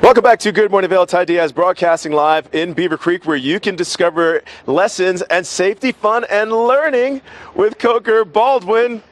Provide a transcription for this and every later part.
Welcome back to Good Morning Vail. Ty Diaz broadcasting live in Beaver Creek, where you can discover lessons and safety, fun, and learning with Coker Baldwin.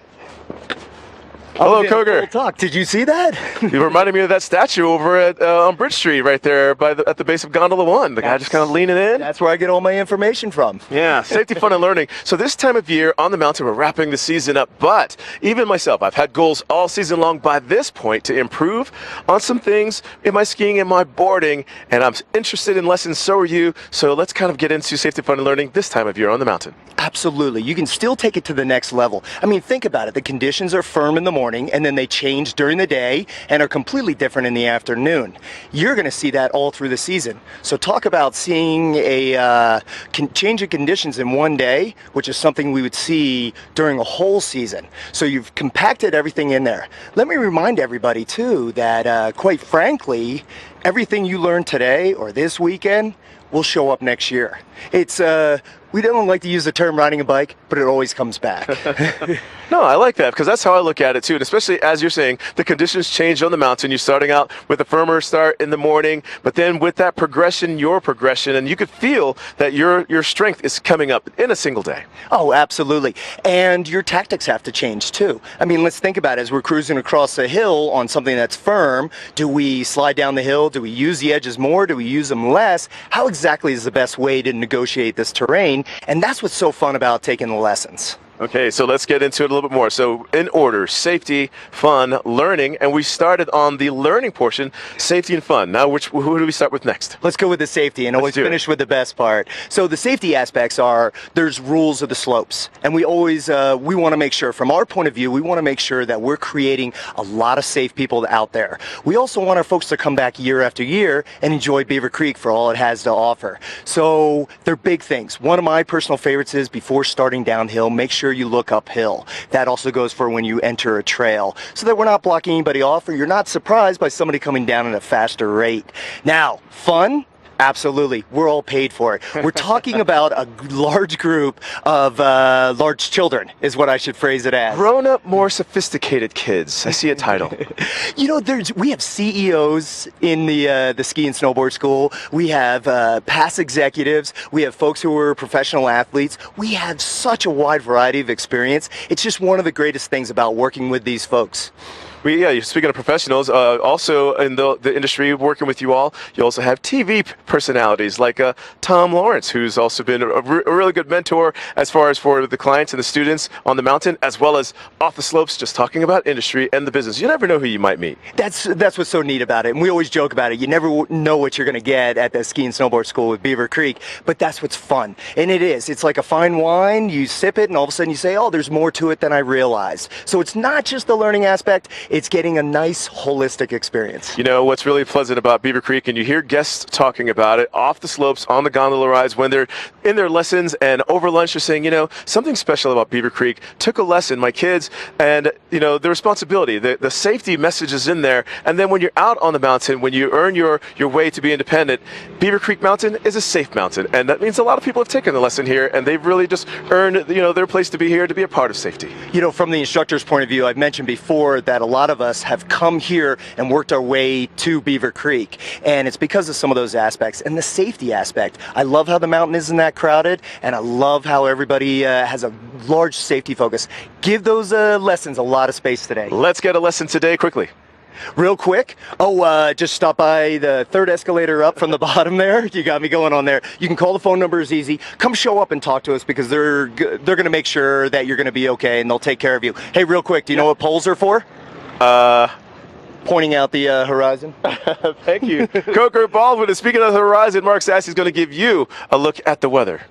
Hello, Coker. Talk. Did you see that? You reminded me of that statue over at on Bridge Street, right there at the base of Gondola 1. The guy just kind of leaning in. That's where I get all my information from. Yeah, safety, fun, and learning. So this time of year on the mountain, we're wrapping the season up. But even myself, I've had goals all season long by this point to improve on some things in my skiing and my boarding. And I'm interested in lessons. So are you. So let's kind of get into safety, fun, and learning this time of year on the mountain. Absolutely. You can still take it to the next level. I mean, think about it. The conditions are firm in the morning, and then they change during the day and are completely different in the afternoon. You're going to see that all through the season. So talk about seeing a change of conditions in one day, which is something we would see during a whole season. So you've compacted everything in there. Let me remind everybody, too, that quite frankly, everything you learn today or this weekend will show up next year. It's we don't like to use the term riding a bike, but it always comes back. No, I like that because that's how I look at it too. And especially as you're saying, the conditions change on the mountain. You're starting out with a firmer start in the morning, but then with that progression, your progression, and you could feel that your strength is coming up in a single day. Oh, absolutely. And your tactics have to change too. I mean, let's think about it. As we're cruising across a hill on something that's firm, do we slide down the hill? Do we use the edges more? Do we use them less? How exactly is the best way to negotiate this terrain? And that's what's so fun about taking the lessons. Okay, so let's get into it a little bit more. So in order, safety, fun, learning, and we started on the learning portion, safety and fun. Now, who do we start with next? Let's go with the safety and always finish with the best part. So the safety aspects are, there's rules of the slopes. And we always, we want to make sure, from our point of view, we want to make sure that we're creating a lot of safe people out there. We also want our folks to come back year after year and enjoy Beaver Creek for all it has to offer. So they're big things. One of my personal favorites is before starting downhill, make sure you look uphill. That also goes for when you enter a trail, so that we're not blocking anybody off or you're not surprised by somebody coming down at a faster rate. Now, fun? Absolutely. We're all paid for it. We're talking about a large group of large children, is what I should phrase it as. Grown-up, more sophisticated kids. I see a title. You know, we have CEOs in the ski and snowboard school. We have past executives. We have folks who are professional athletes. We have such a wide variety of experience. It's just one of the greatest things about working with these folks. Yeah, speaking of professionals, also in the industry working with you all, you also have TV personalities like Tom Lawrence, who's also been a really good mentor as far as for the clients and the students on the mountain, as well as off the slopes, just talking about industry and the business. You never know who you might meet. That's what's so neat about it, and we always joke about it. You never know what you're going to get at the ski and snowboard school with Beaver Creek, but that's what's fun, and it is. It's like a fine wine. You sip it, and all of a sudden you say, oh, there's more to it than I realized. So it's not just the learning aspect. It's getting a nice holistic experience. You know what's really pleasant about Beaver Creek, and you hear guests talking about it off the slopes on the gondola rides when they're in their lessons and over lunch, they're saying, you know, something special about Beaver Creek. Took a lesson, my kids, and you know the responsibility, the safety message is in there. And then when you're out on the mountain, when you earn your way to be independent, Beaver Creek Mountain is a safe mountain, and that means a lot of people have taken the lesson here, and they've really just earned their place to be here to be a part of safety. You know, from the instructor's point of view, I've mentioned before that a lot of us have come here and worked our way to Beaver Creek, and it's because of some of those aspects and the safety aspect. I love how the mountain isn't that crowded, and I love how everybody has a large safety focus. Give those lessons a lot of space today. Let's get a lesson today quickly. Real quick, just stop by the third escalator up from the bottom there. You got me going on there. You can call the phone number, is easy. Come show up and talk to us because they're going to make sure that you're going to be okay and they'll take care of you. Hey, real quick, do you know what poles are for? Pointing out the horizon. Thank you. Coker Baldwin is speaking of the horizon. Mark Sassy's going to give you a look at the weather.